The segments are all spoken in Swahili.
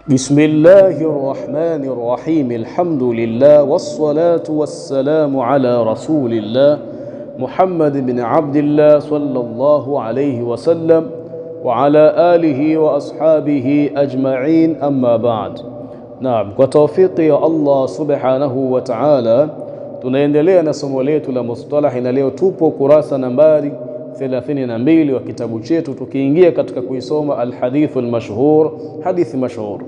بسم الله الرحمن الرحيم. الحمد لله والصلاة والسلام على رسول الله محمد بن عبد الله صلى الله عليه وسلم وعلى آله وأصحابه أجمعين، أما بعد. نعم، وتوفيق يا الله سبحانه وتعالى tunaendelea na somo letu la mustalah, na leo tupo kurasa nambari 32 wa kitabu chetu, tukiingia katika kuisoma alhadithu almashhur, hadithi mashhur.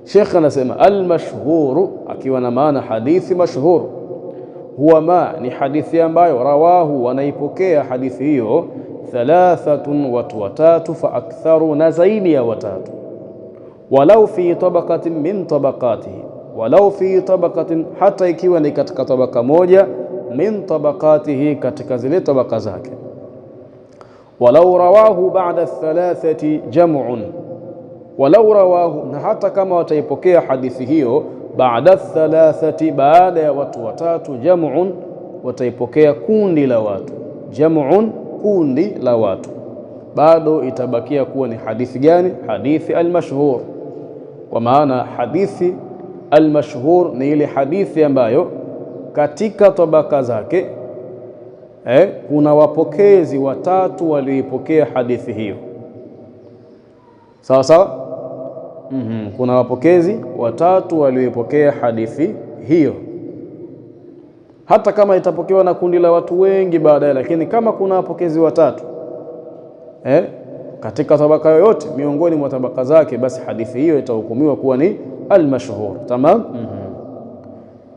Sheikh anasema almashhur, akiwa na maana hadithi mashhur, huwa ma, ni hadithi ambayo rawahu, wanaipokea hadithi hiyo thalathatun, watu watatu, fa aktharu, na zaidi ya watatu, walau fi tabaqatin min tabaqatihi, walau fi tabaqatin, hata ikiwa ni katika tabaka moja, min tabaqatihi, katika zile tabaka zake. Walau rawahu ba'da thalathati jam'un, walau rawahu, na hata kama wataipokea hadithi hiyo ba'da thalathati, baada ya watu watatu, jam'un, wataipokea kundi la watu, jam'un, kundi la watu, bado itabakia kuwa ni hadithi gani? Hadithi almashhur. Kwa maana hadithi almashhur ni ile hadithi ambayo katika tabaka zake kuna wapokezi watatu walioipokea hadithi hiyo. Sawa sawa? Kuna wapokezi watatu walioipokea hadithi hiyo, hata kama itapokewa na kundi la watu wengi baadaye, lakini kama kuna wapokezi watatu katika tabaka yoyote miongoni mwa tabaka zake, basi hadithi hiyo itahukumiwa kuwa ni almashhur. Tamam.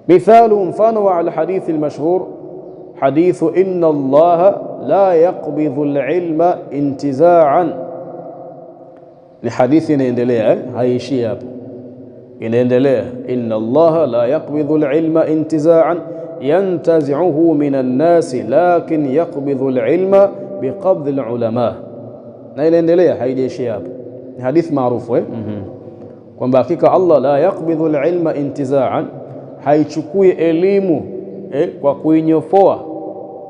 Mithalu, mfano wa alhadithi almashhur, hadithu inna Allaha la yaqbidhu alilma intiza'an. Ni hadithi inaendelea, haishi hapo, inaendelea. Inna Allaha la yaqbidhu alilma intiza'an yantazi'uhu minan nasi lakin yaqbidhu alilma biqabdhi alulama. Na inaendelea, haijashi hapo. Ni hadithi maarufu kwamba hakika Allah la yaqbidhu alilma intiza'an, haichukui elimu kwa kuinyofoa,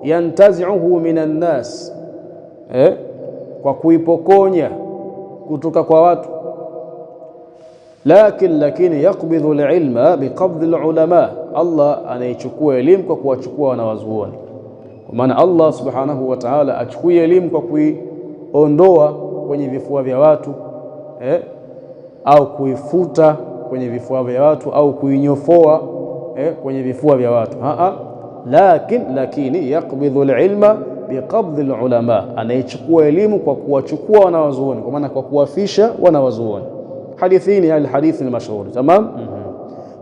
yantazi'uhu minan nas, kwa kuipokonya kutoka kwa watu, lakini yaqbidhu alilma biqabdhi alulama, Allah anaichukua elimu kwa kuwachukua wanawazuoni. Kwa maana Allah subhanahu wa ta'ala achukui elimu kwa kuiondoa kwenye vifua vya watu au kuifuta kwenye vifua vya watu au kuinyofoa kwenye vifua vya watu. Lakini yaqbidhu alilma biqabdhi alulama, anaichukua elimu kwa kuwachukua wanawazuoni, kwa maana kwa kuwafisha wanawazuoni. Hadithi hii ni alhadithi almashhur. Tamam.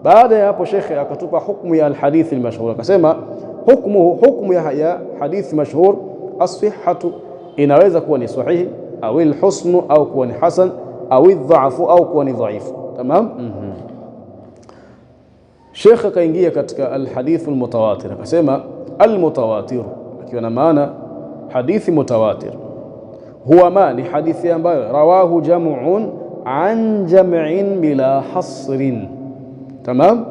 Baada ya hapo shekhe akatupa hukumu ya alhadithi almashhur, akasema hukumu ya hadithi mashhur, as-sihhatu, inaweza kuwa ni sahihi, au alhusnu, au kuwa ni hasan, au adh-dha'fu, au kuwa ni dhaifu. Tamam. Sheikh akaingia katika alhadithu almutawatir, akasema almutawatir, akiwa na maana hadithi mutawatir, huwa ma, ni hadithi ambayo rawahu jam'un an jam'in bila hasrin. Tamam.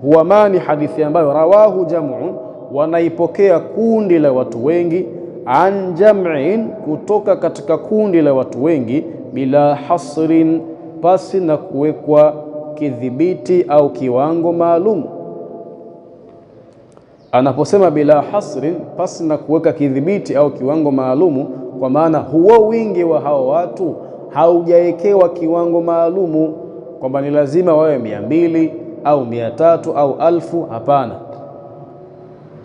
Huwa ma, ni hadithi ambayo rawahu jam'un, wanaipokea kundi la watu wengi, an jam'in, kutoka katika kundi la watu wengi, bila hasrin, pasi na kuwekwa kidhibiti au kiwango maalum. Anaposema bila hasrin, pasi na kuweka kidhibiti au kiwango maalumu, kwa maana huo wingi wa hao watu haujawekewa kiwango maalumu kwamba ni lazima wawe 200 au 300 au 1000. Hapana,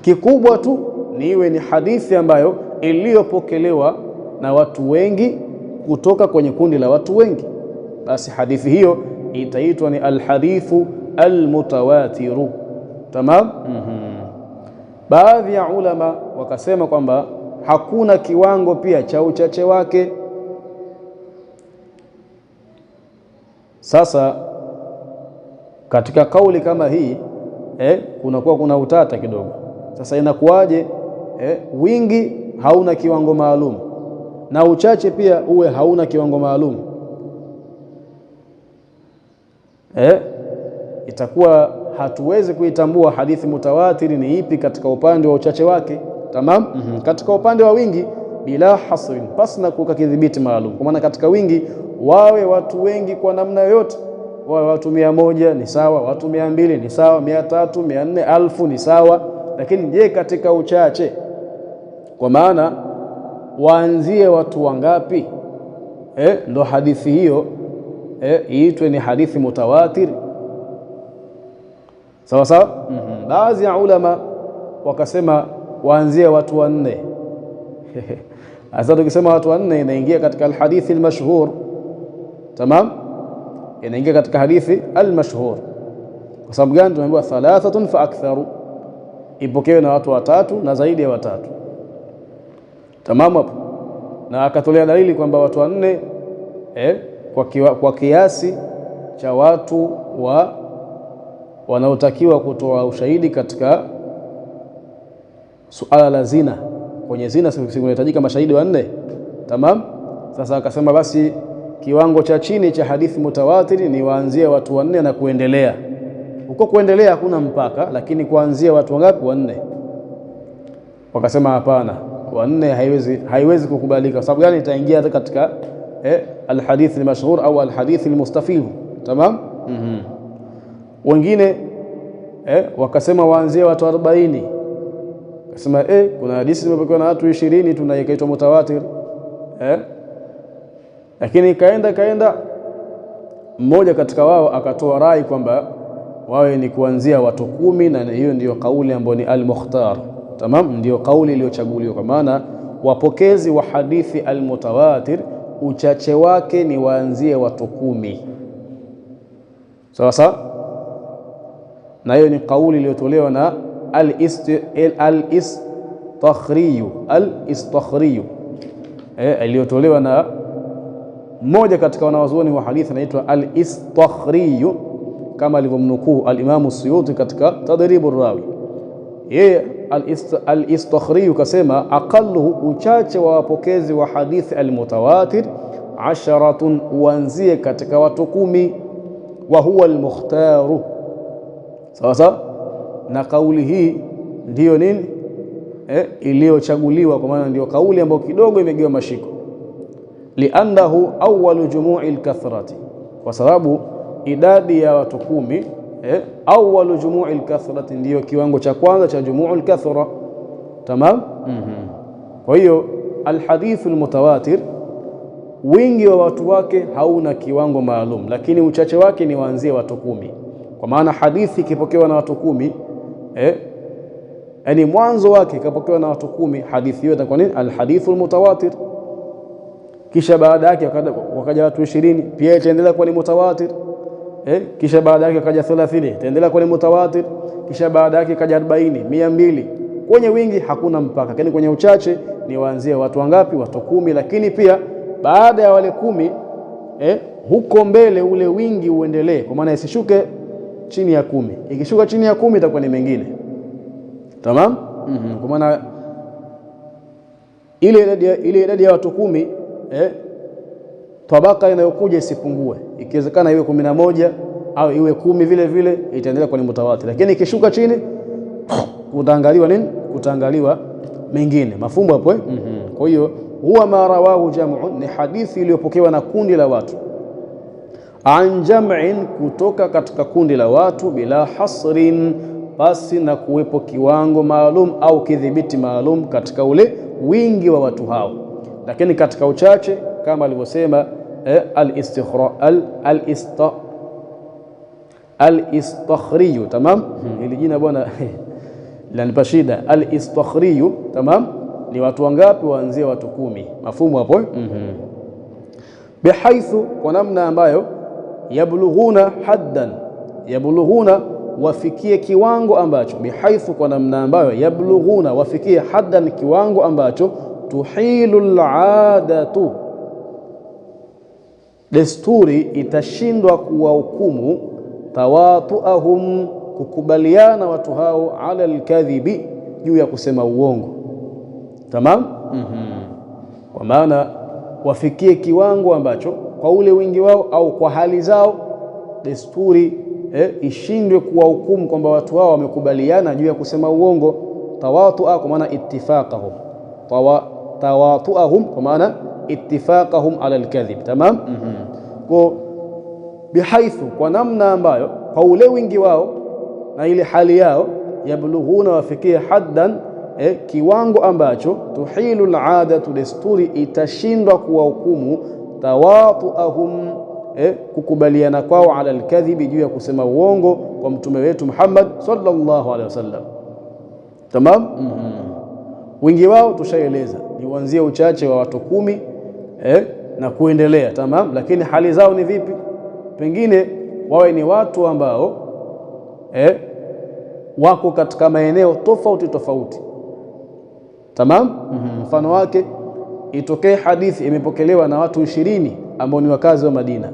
kikubwa tu ni iwe ni hadithi ambayo iliyopokelewa na watu wengi kutoka kwenye kundi la watu wengi, basi hadithi hiyo itaitwa ni alhadithu almutawatiru. Tamam. Baadhi ya ulama wakasema kwamba hakuna kiwango pia cha uchache wake. Sasa katika kauli kama hii kunakuwa kuna utata kidogo. Sasa inakuwaje wingi hauna kiwango maalum na uchache pia uwe hauna kiwango maalum? Itakuwa hatuwezi kuitambua hadithi mutawatiri ni ipi katika upande wa uchache wake. Tamam. Katika upande wa wingi, bila hasrin, pasna kuweka kidhibiti maalum, kwa maana katika wingi wawe watu wengi kwa namna yoyote, watu 100 ni sawa, watu 200 ni sawa, 300, 400, 1000 ni sawa. Lakini je, katika uchache, kwa maana waanzie watu wangapi? Ndo hadithi hiyo iitwe ni hadithi mutawatir. Sawa sawa. Baadhi ya ulama wakasema waanzie watu 4. Sasa tukisema watu 4 inaingia katika alhadithi almashhur. Tamam, inaingia katika hadithi almashhur. Kwa sababu gani? Tumeambiwa 3 fa aktharu, ipokewe na watu 3 na zaidi ya 3. Tamam hapo. Na akatolea dalili kwamba watu 4 kwa kiasi cha watu wanaotakiwa kutoa ushahidi katika suala la zina. Kwenye zina sikuhitajika mashahidi 4. Tamam. Sasa akasema basi kiwango cha chini cha hadithi mutawatir ni waanzie watu 4 na kuendelea. Huko kuendelea hakuna mpaka, lakini kuanzia watu wangapi? 4. Wakasema hapana, 4 haiwezi kukubalika. Sababu gani? Itaingia katika alhadith almashhur au alhadith almustafidh. Tamam. Wengine wakasema waanzie watu 40. Akasema kuna hadithi zimepokewa na watu 20 tunaikaitwa mutawatir. Lakini kaenda mmoja katika wao akatoa rai kwamba wawe ni kuanzia watu 10, na hiyo ndiyo kauli ambayo ni al-mukhtar. Tamam, ndiyo kauli iliyochaguliwa, kwa maana wapokezi wa hadithi al-mutawatir uchache wake ni waanzie watu 10. Sawa sawa. Na hiyo ni kauli iliyotolewa na al-istakhri iliyotolewa na mmoja katika wanawazuoni wa hadithi anaitwa al-istakhri, kama alivyomnukuu al-Imam Suyuti katika Tadribur Rawi. Yeye al-istakhri kasema aqalluhu, uchache wa wapokezi wa hadithi al-mutawatir 10, uanzie katika watu 10, wa huwa al-mukhtaru. Sawa sawa. Na kauli hii ndiyo nini iliyochaguliwa, kwa maana ndiyo kauli ambayo kidogo imegewa mashiko. Liannahu awwalu jumu'i al-kathrati, kwa sababu idadi ya watu 10 awwalu jumu'i al-kathrati ndiyo kiwango cha kwanza cha jumu'u al-kathra. Tamam. Kwa hiyo alhadithu al-mutawatir wingi wa watu wake hauna kiwango maalum, lakini uchache wake ni waanzie watu 10. Kwa maana hadithi ikipokewa na watu 10, yani mwanzo wake ikapokewa na watu 10, hadithi hiyo itakuwa nini? Alhadithu almutawatir. Kisha baada yake wakaja watu 20, pia itaendelea kuwa ni mutawatir. Kisha baada yake wakaja 30, itaendelea kuwa ni mutawatir. Kisha baada yake kaja 40, 200. Kwenye wingi hakuna mpaka, lakini kwenye uchache ni waanzie watu wangapi? Watu 10. Lakini pia baada ya wale 10, huko mbele ule wingi uendelee, kwa maana isishuke chini ya 10. Ikishuka chini ya 10 itakuwa ni mengine. Tamam. Kwa maana ile idadi ya watu 10 tabaka inayokuja isipungue. Ikiwezekana iwe 11 au iwe 10 vile vile, itaendelea kwa ni mutawatir. Lakini ikishuka chini kutaangaliwa nini? Kutaangaliwa mengine. Mafumbo hapo. Kwa hiyo huwa ma rawahu jam'un, ni hadithi iliyopokewa na kundi la watu, an jam'in, kutoka katika kundi la watu, bila hasrin, basi na kuwepo kiwango maalum au kidhibiti maalum katika ule wingi wa watu hao. Lakini katika uchache kama alivyosema al-istakhri. Tamam. Ili jina bwana lanipa shida. Al-istakhri, tamam, ni watu wangapi? Waanzie watu 10. Mafumu hapo. Bihaithu, kwa namna ambayo yablughuna haddan, yablughuna wafikie kiwango ambacho, bihaithu, kwa namna ambayo yablughuna wafikie haddan, kiwango ambacho tuhilu al-adatu, desturi itashindwa kuwahukumu, tawatuahum, kukubaliana watu hao, ala al-kadhibi, juu ya kusema uongo. Tamam. Kwa maana wafikie kiwango ambacho kwa ule wingi wao au kwa hali zao desturi ishindwe kuwahukumu kwamba watu hao wamekubaliana juu ya kusema uongo. Tawatua kwa maana ittifaqahum, tawatuahum kwa maana ittifaqahum ala al-kadhib. Tamam. Kwa bihaithu, kwa namna ambayo, kwa ule wingi wao na ile hali yao, yablughuna, wafikia haddan, kiwango ambacho tuhilu al-adatu, desturi itashindwa kuwahukumu, tawatuahum, kukubaliana kwao, ala al-kadhibi, juu ya kusema uongo kwa mtume wetu Muhammad sallallahu alaihi wasallam. Tamam. Wingi wao tushaeleza ni kuanzia uchache wa watu 10 na kuendelea. Tamam. Lakini hali zao ni vipi? Pengine wawe ni watu ambao wako katika maeneo tofauti tofauti. Tamam. Mfano wake, itokee hadithi imepokelewa na watu 20 ambao ni wakazi wa Madina,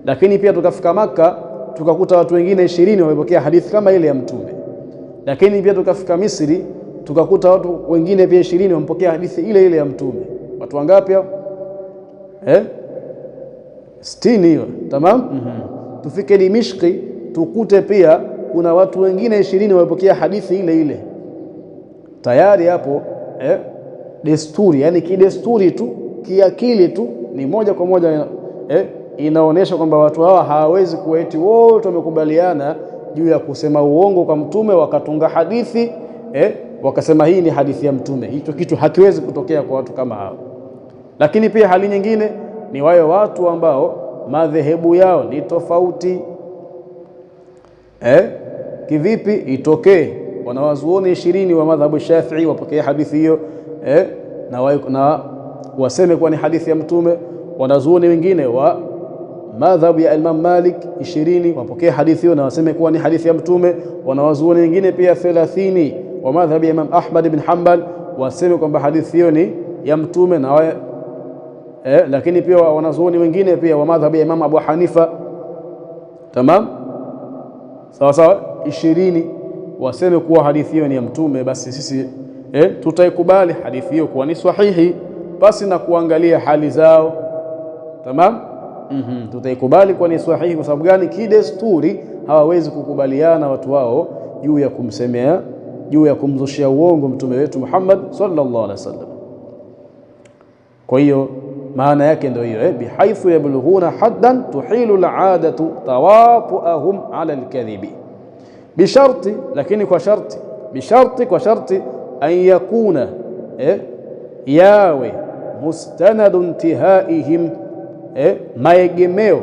lakini pia tukafika Maka tukakuta watu wengine 20 wamepokea hadithi kama ile ya mtume, lakini pia tukafika Misri tukakuta watu wengine pia 20 wamepokea hadithi ile ile ya mtume. Watu wangapi hao? 60 hiyo. Tamam. Tufike Dimishki tukute pia kuna watu wengine 20 wamepokea hadithi ile ile. Tayari hapo desturi, yani kidesturi tu, kiakili tu, ni moja kwa moja inaonyesha kwamba watu hawa hawawezi kuwa eti wote wamekubaliana juu ya kusema uongo kwa mtume, wakatunga hadithi wakasema hii ni hadithi ya mtume. Hicho kitu hakiwezi kutokea kwa watu kama hao. Lakini pia hali nyingine ni wale watu ambao madhehebu yao ni tofauti. Kivipi? Itokee wanawazuoni 20 wa madhhabu Shafi'i wapokee hadithi hiyo na waseme kuwa ni hadithi ya mtume. Wanazuoni wengine wa madhhabu ya Imam Malik 20 wapokee hadithi hiyo na waseme kuwa ni hadithi ya mtume. Wanawazuoni wengine pia 30 wa madhhabu ya Imam Ahmad bin Hanbal waseme kwamba hadithi hiyo ni ya mtume na lakini pia wanazuoni wengine pia wa madhhabu ya Imam Abu Hanifa, tamam, sawa sawa, 20 waseme kuwa hadithi hiyo ni ya mtume. Basi sisi tutaikubali hadithi hiyo kuwa ni sahihi basi na kuangalia hali zao. Tamam. Tutaikubali kuwa ni sahihi. Kwa sababu gani? Kidesturi hawawezi kukubaliana watu wao juu ya kumsemea, juu ya kumzushia uongo mtume wetu Muhammad sallallahu alaihi wasallam. Kwa hiyo maana yake ndio hiyo, bihaithu yablughuna haddan tuhilu al'adatu tawatuahum ala al-kadhibi bisharti, lakini kwa sharti, bisharti, kwa sharti an yakuna yawe mustanadu intihaihim, maegemeo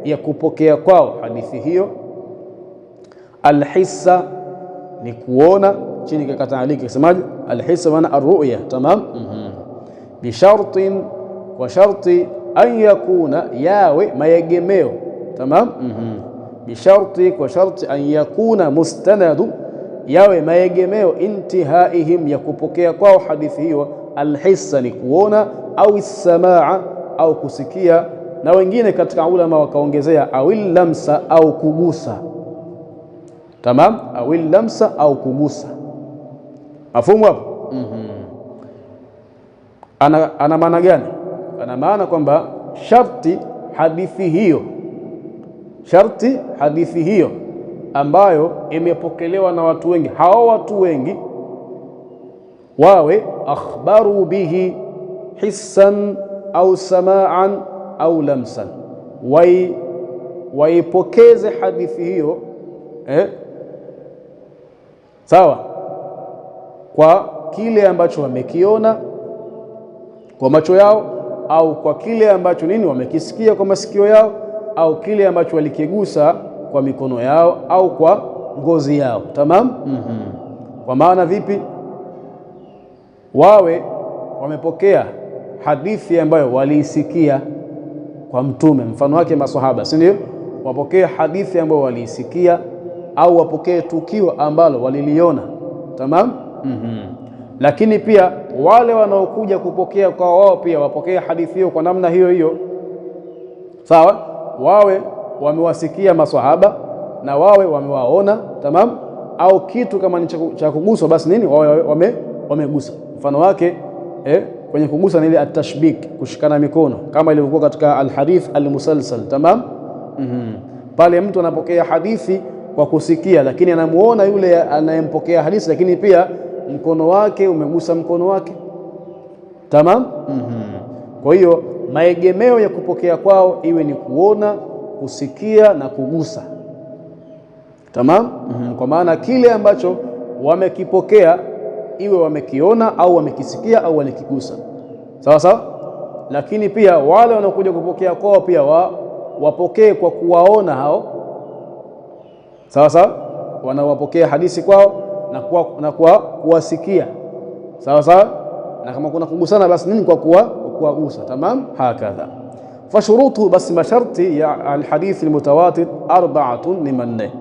ya kupokea kwao hadithi hiyo, alhissa ni kuona, chini kakataaliki kisemaje, alhissa maana arruya. Tamam. Bishartin, kwa sharti, an yakuna yawe maegemeo. Tamam. Bisharti, kwa sharti, an yakuna mustanadu yawe maegemeo intihaihim ya kupokea kwao hadithi hiyo, alhissa ni kuona, au samaa au kusikia, na wengine katika ulama wakaongezea awil lamsa au kugusa. Tamam, awil lamsa au kugusa. Mafumu hapo? Ana maana gani? Ana maana kwamba sharti hadithi hiyo ambayo imepokelewa na watu wengi, hao watu wengi wawe akhbaru bihi hissan au samaan au lamsan, waipokeze hadithi hiyo sawa, kwa kile ambacho wamekiona kwa macho yao, au kwa kile ambacho wamekisikia kwa masikio yao, au kile ambacho walikigusa kwa mikono yao au kwa ngozi yao. Tamam. Kwa maana vipi? Wawe wamepokea hadithi ambayo waliisikia kwa mtume, mfano wake maswahaba, si ndio? Wapokee hadithi ambayo waliisikia, au wapokee tukio ambalo waliliona. Tamam. Lakini pia wale wanaokuja kupokea kwa wao pia wapokee hadithi hiyo kwa namna hiyo hiyo, sawa, wawe wamewasikia maswahaba na wawe wamewaona. Tamam. Au kitu kama ni cha kuguswa, basi wawe wamegusa. Mfano wake kwenye kugusa ni ile atashbik, kushikana mikono, kama ilivyokuwa katika alhadith almusalsal. Tamam. Pale mtu anapokea hadithi kwa kusikia, lakini anamuona yule anayempokea hadithi, lakini pia mkono wake umegusa mkono wake. Tamam. Kwa hiyo maegemeo ya kupokea kwao iwe ni kuona, kusikia na kugusa. Tamam? Kwa maana kile ambacho wamekipokea iwe wamekiona au wamekisikia au walikigusa, sawa sawa. Lakini pia wale wanaokuja kupokea kwao pia wapokee kwa kuwaona hao, sawa sawa, wanawapokea hadithi kwao na kwa kuwasikia, sawa sawa. Na kama kuna kugusana basi nini, kwa kuwagusa. Tamam, hakadha. Fashurutu, basi masharti ya alhadithi almutawatir arba'atun, ni manne.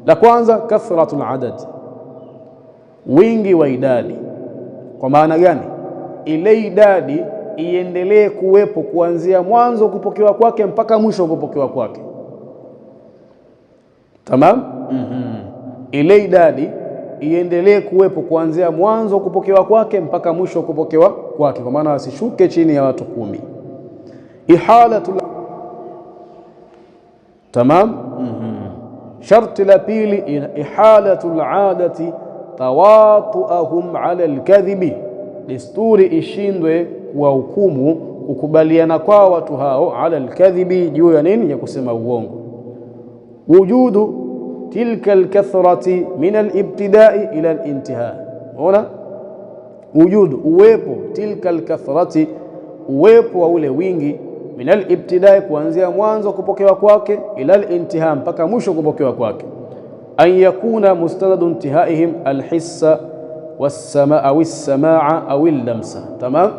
La kwanza kathratul adad, wingi wa idadi. Kwa maana gani? Ile idadi iendelee kuwepo kuanzia mwanzo kupokewa kwake mpaka mwisho kupokewa kwake. Tamam? Ile idadi iendelee kuwepo kuanzia mwanzo kupokewa kwake mpaka mwisho kupokewa kwake, kwa maana asishuke chini ya watu 10. Ihalatul, tamam. Sharti la pili, ihalatul adati tawatuahum ala alkadhibi, desturi ishindwe kwa hukumu kukubaliana kwa watu hao ala alkadhibi, juu ya nini? Ya kusema uongo. Wujudu tilka alkathrati min alibtidai ila alintiha, ona wujudu, uwepo, tilka alkathrati, uwepo wa ule wingi, min alibtidai, kuanzia mwanzo kupokewa kwake, ila alintiha, mpaka mwisho kupokewa kwake. An yakuna mustadadu intihaihim alhissa wassamaa au samaa au lamsa. Tamam.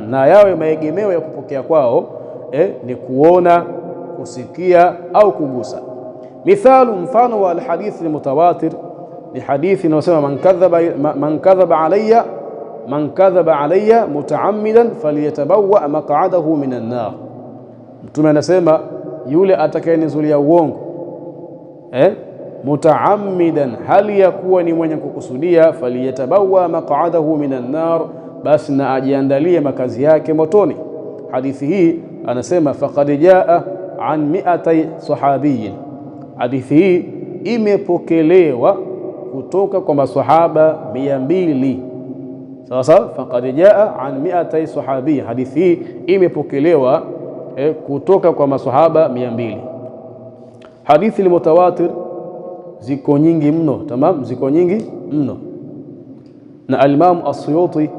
Na yawe maegemeo ya kupokea kwao ni kuona, kusikia au kugusa. Mithalu, mfano wa alhadithi almutawatir ni hadithi inayosema man kadhaba alayya mutaammidan falyatabawa maq'adahu minan nar. Mtume anasema yule atakayenizulia uongo mutaammidan, hali ya kuwa ni mwenye kukusudia, falyatabawa maq'adahu minan nar, basi na ajiandalie makazi yake motoni. Hadithi hii anasema faqad jaa an 200 sahabiyin, hadithi hii imepokelewa kutoka kwa maswahaba 200. Sawa sawa, faqad jaa an 200 sahabi, hadithi hii imepokelewa kutoka kwa maswahaba 200. Hadithi almutawatir ziko nyingi mno. Tamam, ziko nyingi mno, na al-Imam As-Suyuti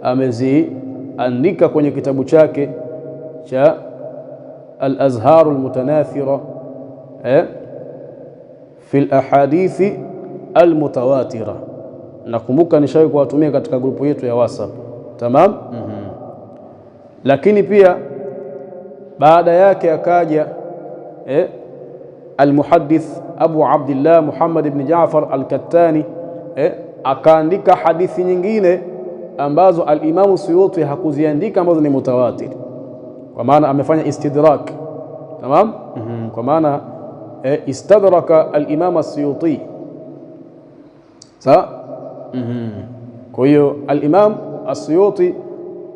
ameziandika kwenye kitabu chake cha al-Azhar al-Mutanathira fi al-ahadithi al-mutawatira. Nakumbuka nishawahi kuwatumia katika grupu yetu ya WhatsApp. Tamam. Lakini pia baada yake akaja al-Muhaddith Abu Abdillah Muhammad ibn Ja'far al-Kattani, akaandika hadithi nyingine ambazo al-Imam Suyuti hakuziandika, ambazo ni mutawatir, kwa maana amefanya istidrak. Tamam. Kwa maana istadraka al-Imam As-Suyuti. Sawa. Kwa hiyo al-Imam As-Suyuti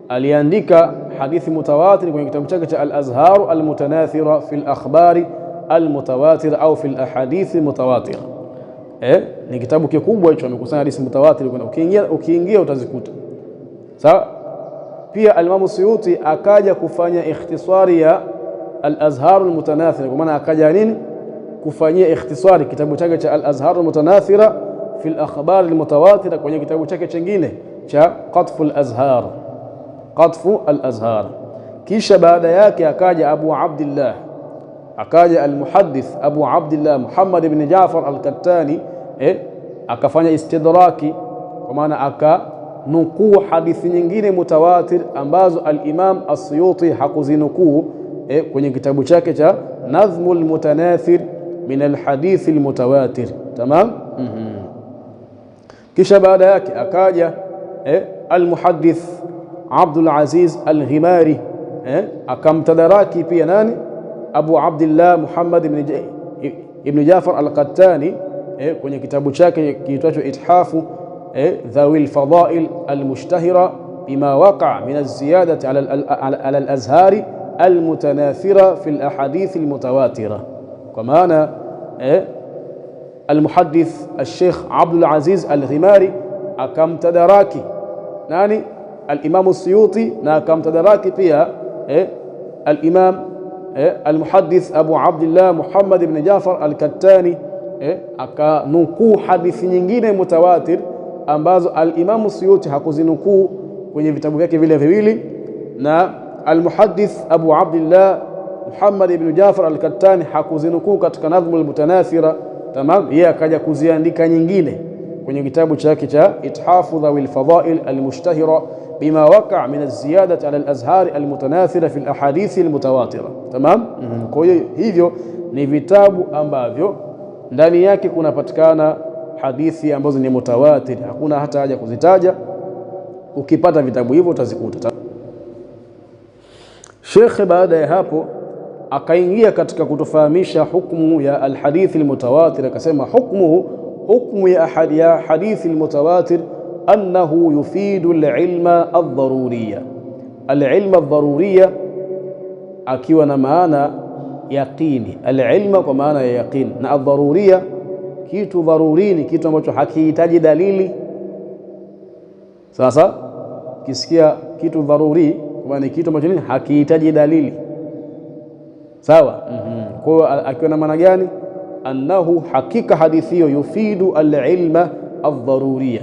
aliandika hadithi mutawatir kwenye kitabu chake cha al-Azhar al-Mutanathira fi al-akhbari al-mutawatir au fi al-ahadith mutawatir. Ni kitabu kikubwa hicho, amekusanya hadithi mutawatir, ukiingia utazikuta. Sawa. Pia al-Imam Suyuti akaja kufanya ikhtisari ya al-Azhar al-Mutanathira, kwa maana akaja nini kufanyia ikhtisari kitabu chake cha al-Azhar al-Mutanathira fi al-akhbar al-mutawatir kwenye kitabu chake kingine cha Qatfu al-Azhar, Qatfu al-Azhar. Kisha baada yake akaja Abu Abdillah, akaja al-Muhaddith Abu Abdillah Muhammad ibn Ja'far al-Kattani, akafanya istidraki, kwa maana akanukuu hadithi nyingine mutawatir ambazo al-Imam As-Suyuti hakuzinukuu kwenye kitabu chake cha Nadhmul Mutanathir min al-hadith al-mutawatir. Tamam. Kisha baada yake akaja al-Muhaddith Abdul Aziz al-Ghimari, akamtadaraki pia nani? Abu Abdillah Muhammad ibn Ja'far al-Qattani kwenye kitabu chake kiitwacho Ithafu Dhawi al-Fadail al-Mushtahira bima waqa min az-ziyadati ala al-azhari al-mutanathira fi al-ahadith al-mutawatira. Kwa maana al-Muhaddith al-Sheikh Abdul Aziz al-Ghimari akamtadaraki nani? Al-Imam As-Suyuti, na akamtadaraki pia al-Imam Almuhaddith Abu Abdillah Muhammad ibn Jafar Al-Kattani akanukuu hadithi nyingine mutawatir ambazo al-Imam Suyuti hakuzinukuu kwenye vitabu vyake vile viwili, na Almuhaddith Abu Abdillah Muhammad ibn Jafar Al-Kattani hakuzinukuu katika Nadhmul Mutanathira. Tamam, yeye akaja kuziandika nyingine kwenye kitabu chake cha Ithafu Dhawil Fadail Al-Mushtahira bima waqa' min az-ziyadati ala al-azhar al-mutanathira fi al-ahadith al-mutawatira. Tamam. Kwa hiyo hivyo ni vitabu ambavyo ndani yake kunapatikana hadithi ambazo ni mutawatir, hakuna hata haja kuzitaja. Ukipata vitabu hivyo utazikuta. Sheikh baada ya hapo akaingia katika kutufahamisha hukumu ya al-hadith al-mutawatir, akasema hukmu ya hadith al-mutawatir أنه يفيد العلم الضرورية. العلم الضرورية akiwa maana yaqini, alilma kwa maana ya yaqini, na adharuria kitu dharuri ni kitu ambacho hakihitaji dalili. Sasa kisikia kitu dharuri kwa maana kitu ambacho nini hakihitaji dalili, sawa. Kwa hiyo akiwa na maana gani? Annahu hakika hadithi hiyo yufidu alilma adharuria,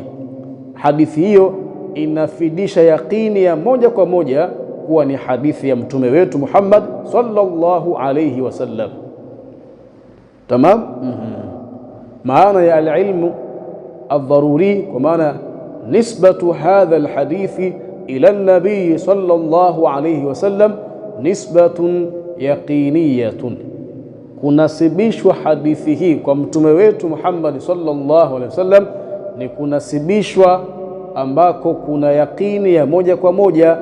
hadithi hiyo inafidisha yaqini ya moja kwa moja kuwa ni hadithi ya mtume wetu Muhammad sallallahu alayhi wasallam. Tamam. Maana ya alilmu aldharuri kwa maana nisbatu hadha alhadithi ila nabii sallallahu alayhi wasallam nisbatun yaqiniyatun, kunasibishwa hadithi hii kwa mtume wetu Muhammad sallallahu alayhi wasallam ni kunasibishwa ambako kuna yaqini ya moja kwa moja.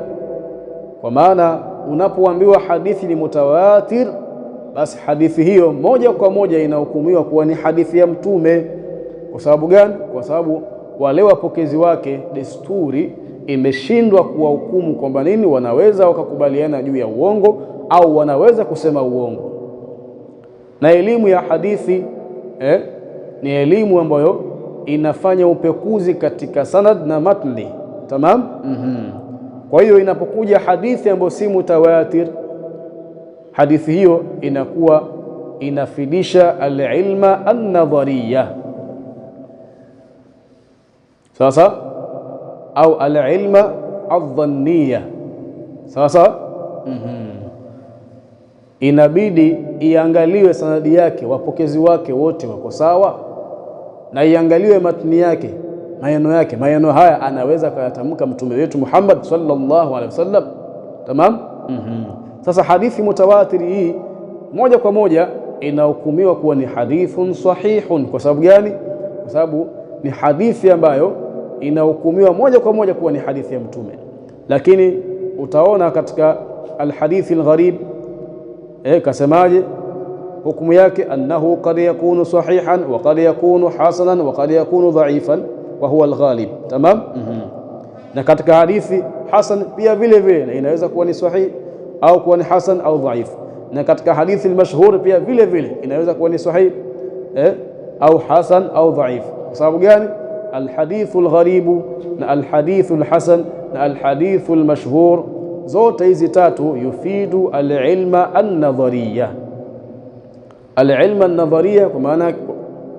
Kwa maana unapoambiwa hadithi ni mutawatir, basi hadithi hiyo moja kwa moja inahukumiwa kuwa ni hadithi ya mtume. Kwa sababu gani? Kwa sababu wale wapokezi wake desturi imeshindwa kuwahukumu kwamba nini wanaweza wakakubaliana juu ya uongo au wanaweza kusema uongo. Na elimu ya hadithi ni elimu ambayo inafanya upekuzi katika sanad na matni. Tamam. Kwa hiyo inapokuja hadithi ambayo si mutawatir, hadithi hiyo inakuwa inafidisha al-ilma an-nadhariyya, sasa au al-ilma adh-dhanniyya. Sasa inabidi iangaliwe sanadi yake, wapokezi wake wote wako sawa, na iangaliwe matni yake, maneno haya anaweza kuyatamka mtume wetu Muhammad sallallahu alaihi wasallam. Tamam. Sasa hadithi mutawatir hii moja kwa moja inahukumiwa kuwa ni hadithun sahihun. Kwa sababu gani? Kwa sababu ni hadithi ambayo inahukumiwa moja kwa moja kuwa ni hadithi ya mtume. Lakini utaona katika alhadithi algharib kasemaje hukumu yake? Annahu qad yakunu sahihan wa qad yakunu hasanan wa qad yakunu dha'ifan wa huwa alghalib. Tamam. Na katika hadithi hasan pia vile vile inaweza kuwa ni sahih au kuwa ni hasan au dhaif. Na katika hadithi almashhur pia vile vile inaweza kuwa ni sahih au hasan au dhaif. Kwa sababu gani? Alhadithu algharibu na alhadithu alhasan na alhadithu almashhur, zote hizi tatu yufidu alilma an-nadhariyya. Alilma an-nadhariyya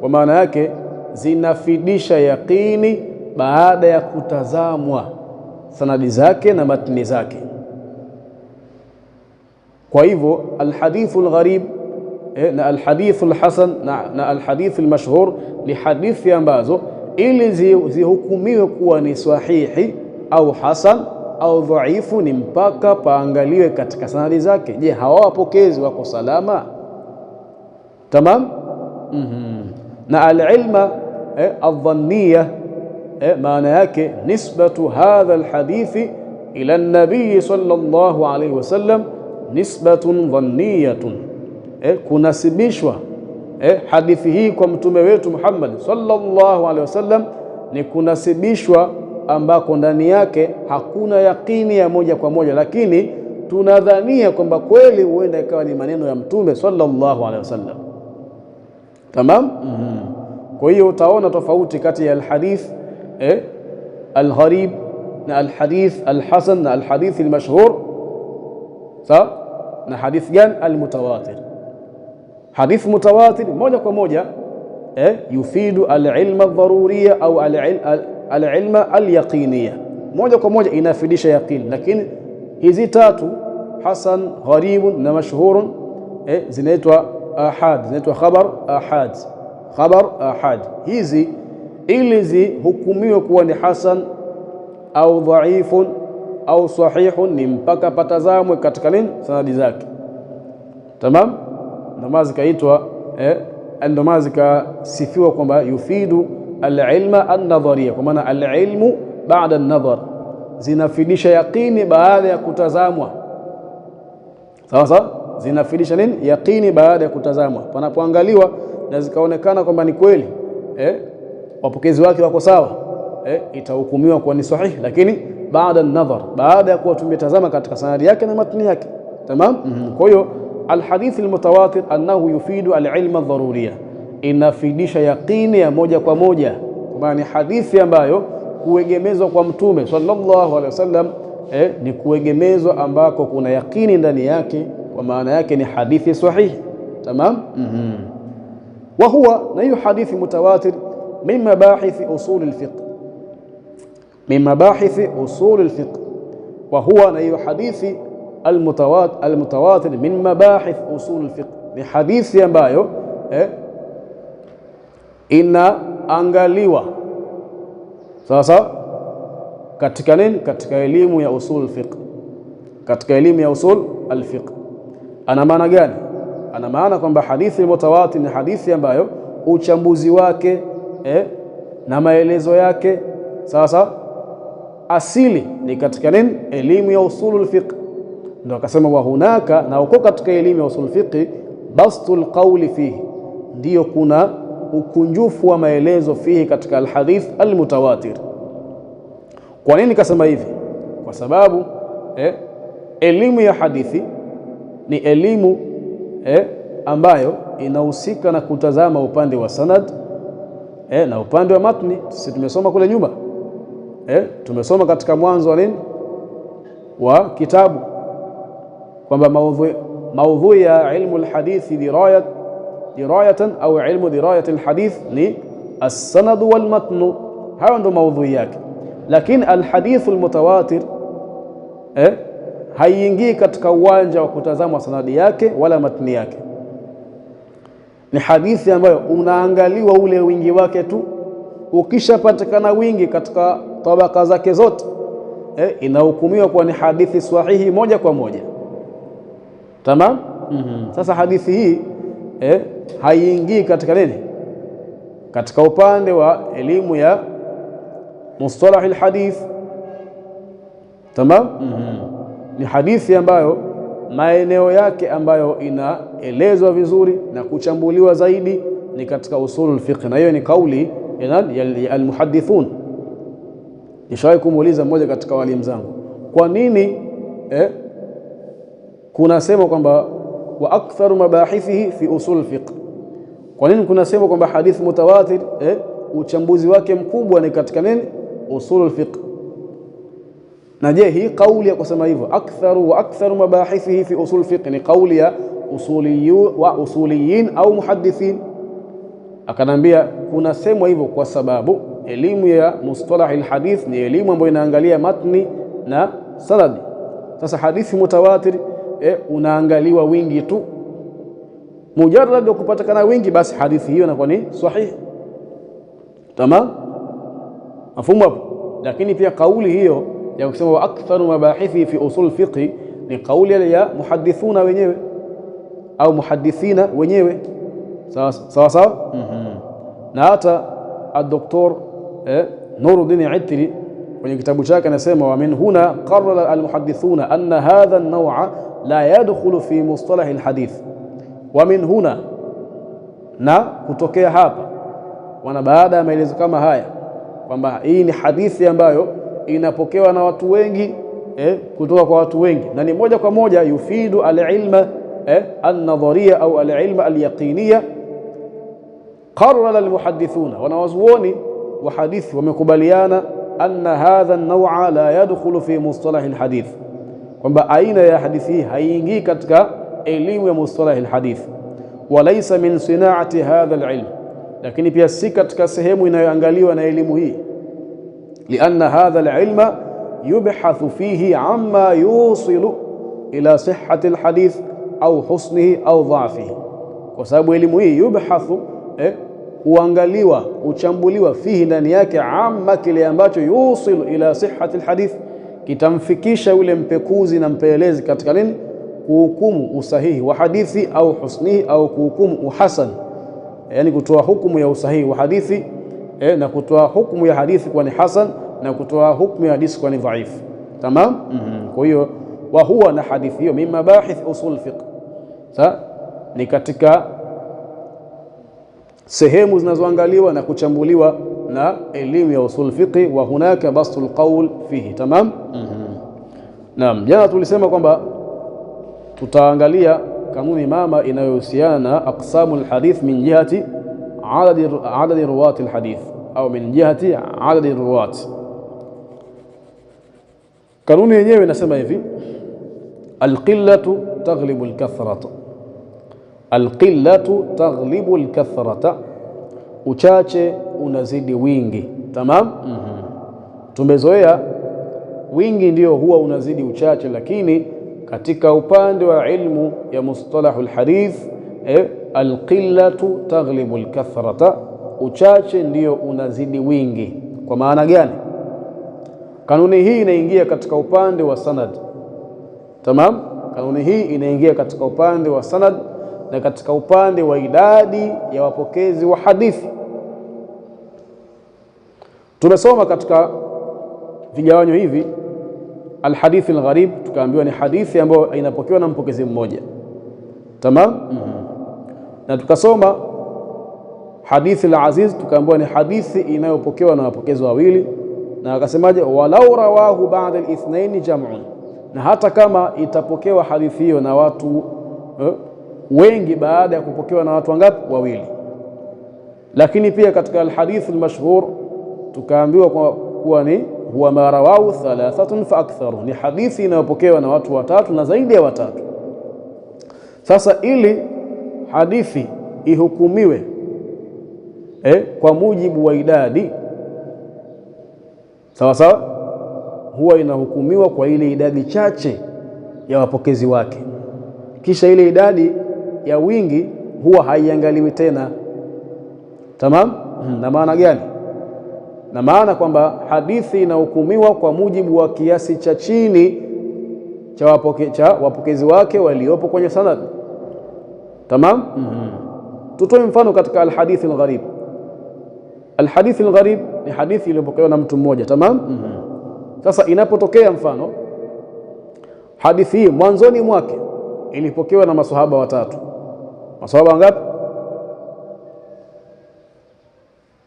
kwa maana yake zinafidisha yaqini baada ya kutazamwa sanadi zake na matni zake. Kwa hivyo alhadithu algharib na alhadithu alhasan na alhadithu almashhur ni hadithi ambazo ili zihukumiwe kuwa ni sahihi au hasan au dhaifu ni mpaka paangaliwe katika sanadi zake. Je, hawa wapokezi wako salama? Tamam. Na alilma adh-dhanniyya maana yake nisbatu hadha alhadithi ila an-nabii sallallahu alayhi wasallam nisbatun dhanniyatun, kunasibishwa hadithi hii kwa mtume wetu Muhammad sallallahu alayhi wasallam ni kunasibishwa ambako ndani yake hakuna yaqini ya moja kwa moja, lakini tunadhania kwamba kweli huenda ikawa ni maneno ya mtume sallallahu alayhi wasallam. Tamam. Kwa hiyo utaona tofauti kati ya alhadith algharib na alhadith alhasan na alhadith almashhur. Sawa. na hadithi gani? Almutawatir. Hadithi mutawatir moja kwa moja yufidu alilma dharuriya au alilma alyaqiniya, moja kwa moja inafidisha yaqini. Lakini hizi tatu hasan, gharibun na mashhurun zinaitwa ahad, zinaitwa khabar ahad. Hizi ili zihukumiwe kuwa ni hasan au dhaifun au sahihun ni mpaka patazamwe katika nini? Sanadi zake. Tamam. Ndio zikaitwa ndio zikasifiwa kwamba yufidu alilma an-nadhariya, kwa maana alilmu baada an-nadhar, zinafidisha yaqini baada ya kutazamwa. Sawa, zinafidisha nini? Yaqini baada ya kutazamwa. Panapoangaliwa na zikaonekana kwamba ni kweli wapokezi wake wako sawa, itahukumiwa kuwa ni sahihi, lakini baada an-nadhar, baada ya kuwa tumetazama katika sanadi yake na matni yake. Tamam. Kwa hiyo alhadith almutawatir annahu yufidu alilma dharuriya, inafidisha yaqini ya moja kwa moja, kwa maana ni hadithi ambayo kuegemezwa kwa Mtume sallallahu alaihi wasallam ni kuegemezwa ambako kuna yaqini ndani yake, kwa maana yake ni hadithi sahihi. Tamam. Wa huwa, na hiyo hadithi mutawatir, min mabahithi usul alfiqh, min mabahithi usul alfiqh. Wa huwa, na hiyo hadithi المتواتر من مباحث أصول الفقه، ni hadithi ambayo inaangaliwa sasa katika nini? Katika elimu ya usul fiqh, katika elimu ya usul al-fiqh. Ana maana gani? Ana maana kwamba hadithi mutawatir ni hadithi ambayo uchambuzi wake na maelezo yake sasa asili ni katika nini? Elimu ya usul al-fiqh. Ndio akasema wa hunaka, na uko katika elimu ya usul fiqh, bastul qawli fihi, ndio kuna ukunjufu wa maelezo fihi katika alhadith almutawatir. Kwa nini kasema hivi? Kwa sababu elimu ya hadithi ni elimu ambayo inahusika na kutazama upande wa sanad na upande wa matni. Sisi tumesoma kule nyuma, tumesoma katika mwanzo wa nini wa kitabu kwamba maudhui ya ilmu alhadithi dirayatan au ilmu dirayat alhadith ni as-sanad wal matn, hayo ndo maudhui yake. Lakini alhadith almutawatir haiingii katika uwanja wa kutazama sanadi yake wala matni yake. Ni hadithi ambayo unaangaliwa ule wingi wake tu, ukishapatikana wingi katika tabaka zake zote inahukumiwa kuwa ni hadithi sahihi moja kwa moja. Tamam. Sasa hadithi hii haiingii katika nini? Katika upande wa elimu ya mustalah alhadith. Tamam. Ni hadithi ambayo maeneo yake ambayo inaelezwa vizuri na kuchambuliwa zaidi ni katika usulul fiqh, na hiyo ni kauli ya almuhaddithun. Nishawahi kumuuliza mmoja katika walimu zangu, kwa nini kunasema kwamba wa aktharu mabahithihi fi usul fiqh, kwa nini kunasema kwamba hadithi mutawatir uchambuzi wake mkubwa ni katika nini? Usulul fiqh. Na je, hii kauli ya kusema hivyo aktharu mabahithihi fi usul fiqh ni kauli ya usuliyin au muhaddithin? Akanambia kunasemwa hivyo kwa sababu elimu ya mustalah alhadith ni elimu ambayo inaangalia matni na sanadi. Sasa hadithi mutawatir unaangaliwa wingi tu, mujarrad wa kupatikana wingi, basi hadithi hiyo inakuwa ni sahihi. Tamam, mafhumu hapo. Lakini pia kauli hiyo ya kusema wa aktharu mabahithi fi usul fiqh ni kauli ya muhaddithuna wenyewe au muhaddithina wenyewe. Sawa. Na hata ad-doktor Nuruddin Itri kwenye kitabu chake anasema wa min huna qarrara al-muhaddithuna anna hadha an-naw'a la yadkhulu fi mustalah al-hadith. Wa min huna, na kutokea hapa, wana baada ya maelezo kama haya kwamba hii ni hadithi ambayo inapokewa na watu wengi kutoka kwa watu wengi, na ni moja kwa moja yufidu al-ilma an-nadhariya au al-ilma al-yaqiniya. Qarrara al-muhaddithuna, wanawazuoni wa hadithi wamekubaliana anna hadha an-naw'a la yadkhulu fi mustalah al-hadith, kwamba aina ya hadithi hii haiingii katika elimu ya mustalah alhadith, walaysa min sinaati hadha alilm, lakini pia si katika sehemu inayoangaliwa na elimu hii. Lianna hadha alilma yubhathu fihi amma yusilu ila sihhati alhadith au husnihi au dha'fihi, kwa sababu elimu hii yubhathu, huangaliwa, uchambuliwa, fihi, ndani yake, amma, kile ambacho yusilu ila sihhati alhadith, kitamfikisha yule mpekuzi na mpelelezi katika nini? Kuhukumu usahihi wa hadithi, au husnihi, au kuhukumu uhasan, yani kutoa hukumu ya usahihi wa hadithi, na kutoa hukumu ya hadithi kwa ni hasan, na kutoa hukumu ya hadithi kwa ni dhaifu. Tamam. Kwa hiyo wa huwa, na hadithi hiyo, min mabahith usul fiqh, ni katika sehemu zinazoangaliwa na kuchambuliwa na elimu ya usul fiqh. Wa hunaka bastul qawl fihi. Tamam. Naam, jana tulisema kwamba tutaangalia kanuni mama inayohusiana na aqsamul hadith min jihati adadi ruwati alhadith, au min jihati adadi ruwat. Kanuni yenyewe inasema hivi: alqillatu taghlibu alkathrata, alqillatu taghlibu alkathrata, uchache unazidi wingi. Tamam. Tumezoea wingi ndio huwa unazidi uchache, lakini katika upande wa ilmu ya mustalahul hadith, alqillatu taghlibu alkathrata, uchache ndio unazidi wingi. Kwa maana gani? Kanuni hii inaingia katika upande wa sanad. Tamam. Kanuni hii inaingia katika upande wa sanad na katika upande wa idadi ya wapokezi wa hadithi. Tumesoma katika vigawanyo hivi, alhadith algharib tukaambiwa ni hadithi ambayo inapokewa na mpokezi mmoja. Tamam. Na tukasoma hadithi alaziz, tukaambiwa ni hadithi inayopokewa na wapokezi wawili, na akasemaje? Walau rawahu ba'da alithnain jam'un, na hata kama itapokewa hadithi hiyo na watu wengi baada ya kupokewa na watu wangapi? Wawili. Lakini pia katika alhadith almashhur tukaambiwa kuwa ni huwa ma rawahu thalathatun fa aktharu, ni hadithi inayopokewa na watu watatu na zaidi ya watatu. Sasa ili hadithi ihukumiwe kwa mujibu wa idadi sawa sawa, huwa inahukumiwa kwa ile idadi chache ya wapokezi wake, kisha ile idadi ya wingi huwa haiangaliwi tena. Tamam. Na maana gani? Na maana kwamba hadithi inahukumiwa kwa mujibu wa kiasi cha chini cha wapokezi wake waliopo kwenye sanad. Tamam. Tutoe mfano katika alhadith algharib. Alhadith algharib ni hadithi iliyopokewa na mtu mmoja. Tamam. Sasa inapotokea mfano hadithi hii mwanzoni mwake ilipokewa na maswahaba watatu. Maswahaba wangapi?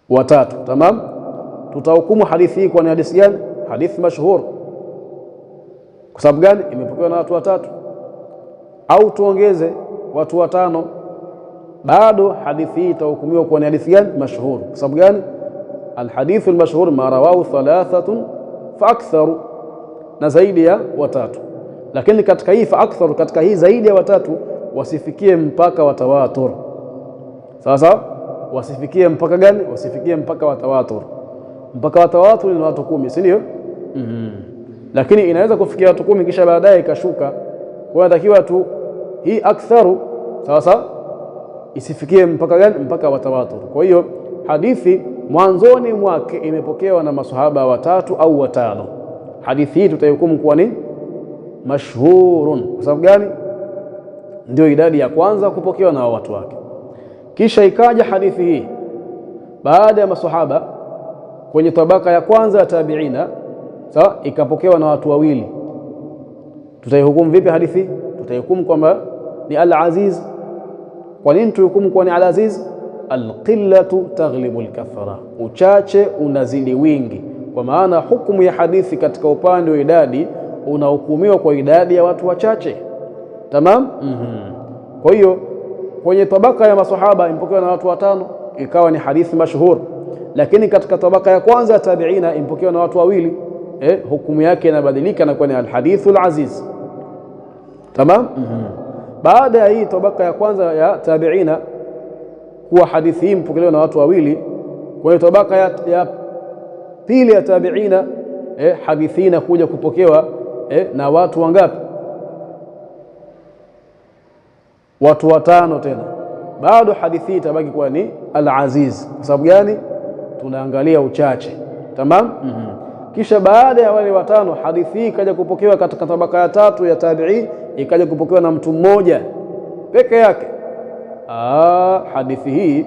Watatu. Tamam. Tutahukumu hadithi hii kwa ni hadithi gani? Hadithi mashhur. Kwa sababu gani? Imepokewa na watu watatu. Au tuongeze watu watano, bado hadithi hii itahukumiwa kwa ni hadithi gani? Mashhur. Kwa sababu gani? Alhadithu almashhur ma rawahu thalathatun fa aktharu, na zaidi ya watatu. Lakini katika hii fa aktharu, katika hii zaidi ya watatu, wasifikie mpaka wa tawatur. Sawa sawa? Wasifikie mpaka gani? Wasifikie mpaka wa tawatur. Mpaka wa tawatur ni watu 10, si ndio? Lakini inaweza kufikia watu 10 kisha baadaye ikashuka. Kwa hiyo inatakiwa tu hii aktharu, sawa sawa, isifikie mpaka gani? Mpaka wa tawatur. Kwa hiyo hadithi mwanzoni mwake imepokewa na maswahaba watatu au watano, hadithi hii tutahukumu kuwa ni mashhurun. Kwa sababu gani? Ndio idadi ya kwanza kupokewa na watu wake. Kisha ikaja hadithi hii baada ya maswahaba kwenye tabaka ya kwanza ya tabiina, sawa, ikapokewa na watu wawili. Tutaihukumu vipi hadithi? Tutaihukumu kwamba ni al-aziz. Kwa nini tuhukumu kwa ni al-aziz? Alqillatu taghlibu alkathra, uchache unazidi wingi. Kwa maana hukumu ya hadithi katika upande wa idadi unahukumiwa kwa idadi ya watu wachache. Tamam. Kwa hiyo kwenye tabaka ya maswahaba impokewa na watu watano, ikawa ni hadithi mashhur. Lakini katika tabaka ya kwanza ya tabiina impokewa na watu wawili, hukumu yake inabadilika na kuwa ni alhadithu alaziz. Tamam. Baada ya hii tabaka ya kwanza ya tabi'ina kuwa hadithi hii mpokelewa na watu wawili, kwa hiyo tabaka ya pili ya tabi'ina hadithi hii inakuja kupokewa na watu wangapi? Watu watano tena. Bado hadithi hii itabaki kuwa ni al-aziz. Kwa sababu gani? Tunaangalia uchache. Tamam. Kisha baada ya wale watano hadithi hii ikaja kupokewa katika tabaka ya tatu ya tabi'i, ikaja kupokewa na mtu mmoja peke yake. Hadithi hii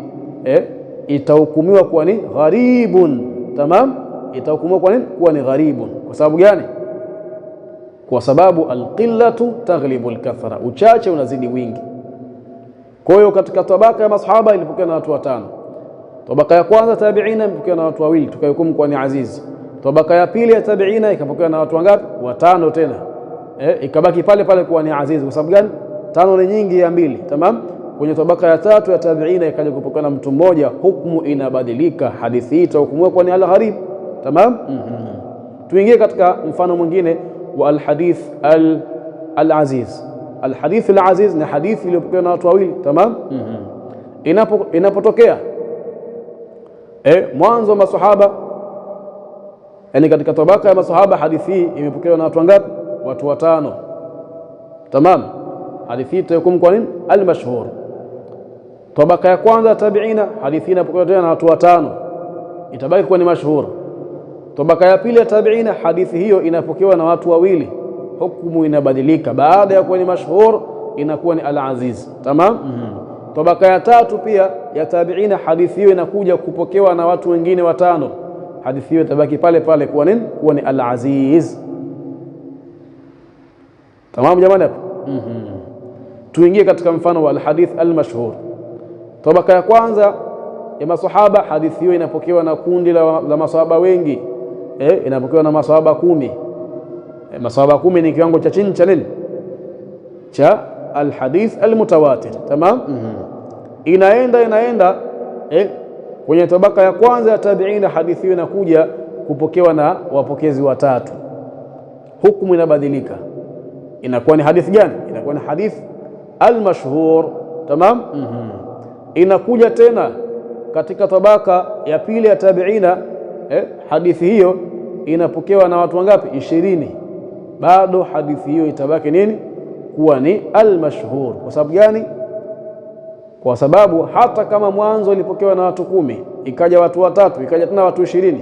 itahukumiwa kuwa ni gharibun. Tamam. Itahukumiwa kwa nini? Kuwa ni gharibun. Kwa sababu gani? Kwa sababu alqillatu taghlibu alkathra, uchache unazidi wingi. Kwa hiyo katika tabaka ya masahaba ilipokewa na watu watano. Tabaka ya kwanza tabi'ina ilipokewa na watu wawili, tukahukumu kwa ni azizi. Tabaka ya pili ya tabi'ina ikapokewa na watu wangapi? Watano tena. Ikabaki pale pale kuwa ni azizi. Kwa sababu gani? Tano ni nyingi ya mbili. Tamam. Kwenye tabaka ya tatu ya tabi'ina ikaja kupokewa na mtu mmoja, hukumu inabadilika. Hadithi hii itahukumiwa kwa ni al-gharib. Tamam. Tuingie katika mfano mwingine wa al-hadith al-aziz. Al-hadith al-aziz ni hadithi iliyopokewa na watu wawili. Tamam. Inapotokea mwanzo wa masahaba, yani katika tabaka ya masahaba hadithi hii imepokewa na watu wangapi? Watu watano. Tamam. Hadithi hii itahukumu kwa nini? Al-mashhur. Tabaka ya kwanza tabi'ina hadithi hii inapokewa na watu watano, itabaki kuwa ni mashhur. Tabaka ya pili ya tabi'ina hadithi hiyo inapokewa na watu wawili, hukumu inabadilika. Baada ya kuwa ni mashhur inakuwa ni al-aziz. Tamam. Tabaka ya tatu pia ya tabi'ina hadithi hiyo inakuja kupokewa na watu wengine watano, hadithi hiyo itabaki pale pale kuwa nini? Kuwa ni al-aziz. Tamam jamani hapo. Tuingie katika mfano wa al-hadith al-mashhur. Tabaka ya kwanza ya masahaba hadithi hiyo inapokewa na kundi la masahaba wengi, inapokewa na masahaba 10. Masahaba 10 ni kiwango cha chini cha nini? Cha al-hadith al-mutawatir. Tamam. Inaenda kwenye tabaka ya kwanza ya tabi'ina hadithi hiyo inakuja kupokewa na wapokezi watatu, hukumu inabadilika. Inakuwa ni hadithi gani? Inakuwa ni hadith al-mashhur. Tamam. Inakuja tena katika tabaka ya pili ya tabi'ina hadithi hiyo inapokewa na watu wangapi? 20. Bado hadithi hiyo itabaki nini? Kuwa ni al-mashhur. Kwa sababu gani? Kwa sababu hata kama mwanzo ilipokewa na watu 10, ikaja watu watatu, ikaja tena watu 20,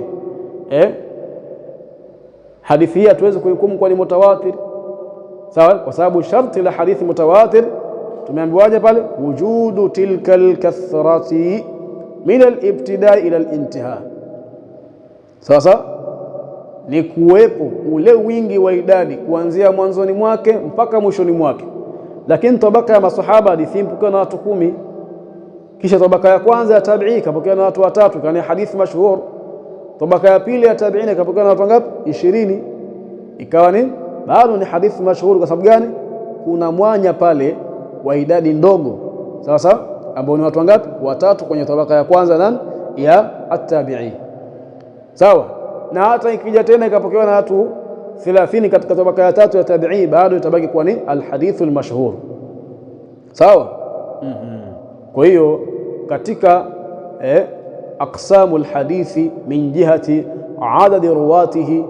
hadithi hii hatuwezi kuhukumu kwa ni mutawatir. Sawa? Kwa sababu sharti la hadithi mutawatir tumeambiwaje pale? Wujudu tilka al-kathrati min al-ibtida ila al-intiha. Sasa ni kuwepo ule wingi wa idadi kuanzia mwanzoni mwake mpaka mwishoni mwake. Lakini tabaka ya masahaba hadithi imepokewa na watu 10, kisha tabaka ya kwanza ya tabi'i kapokewa na watu watatu, kana hadithi mashhur. Tabaka ya pili ya tabi'ina kapokewa na watu wangapi? 20. Ikawa ni bado ni hadithi mashhur. Kwa sababu gani? Kuna mwanya pale wa idadi ndogo, sawa sawa, ambao ni watu wangapi? Watatu kwenye tabaka ya kwanza ya at-tabi'i. Sawa. Na hata ikija tena ikapokewa na watu 30 katika tabaka ya tatu ya tabi'i, bado itabaki kuwa ni al-hadith al-mashhur. Sawa. Kwa hiyo katika aqsamul hadithi min jihati adadi ruwatihi,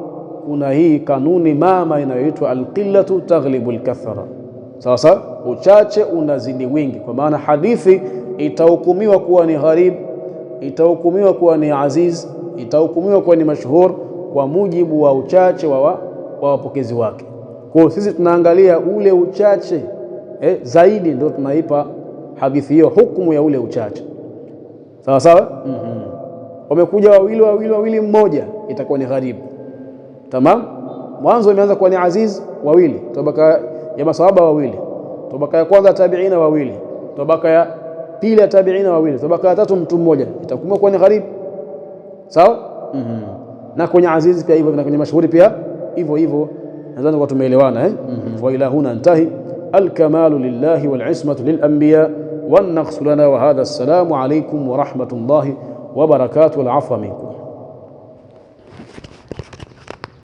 kuna hii kanuni mama inayoitwa al-qillatu taghlibu al-kathra. Sawa sawa, uchache unazidi wingi. Kwa maana hadithi itahukumiwa kuwa ni gharib, itahukumiwa kuwa ni aziz, itahukumiwa kuwa ni mashhur kwa mujibu wa uchache wa wapokezi wake. Kwa hiyo sisi tunaangalia ule uchache zaidi, ndio tunaipa hadithi hiyo hukumu ya ule uchache. Sawa sawa. Wamekuja wawili mmoja, itakuwa ni gharib. Tamam. Mwanzo imeanza kuwa ni aziz, wawili, tabaka ya masahaba wawili, tabaka ya kwanza tabi'ina wawili, tabaka ya pili ya tabi'ina wawili, tabaka ya tatu mtu mmoja, itakuwa kuwa ni gharib. Sawa. Na kwenye aziz pia hivyo, na kwenye mashuhuri pia hivyo. Nadhani kwa tumeelewana. Wa ila huna intahi. Al-kamalu lillahi wal ismatu lil anbiya wan naqsu lana wa hadha. Assalamu alaykum wa rahmatullahi wa barakatuh. Wal afwa minkum.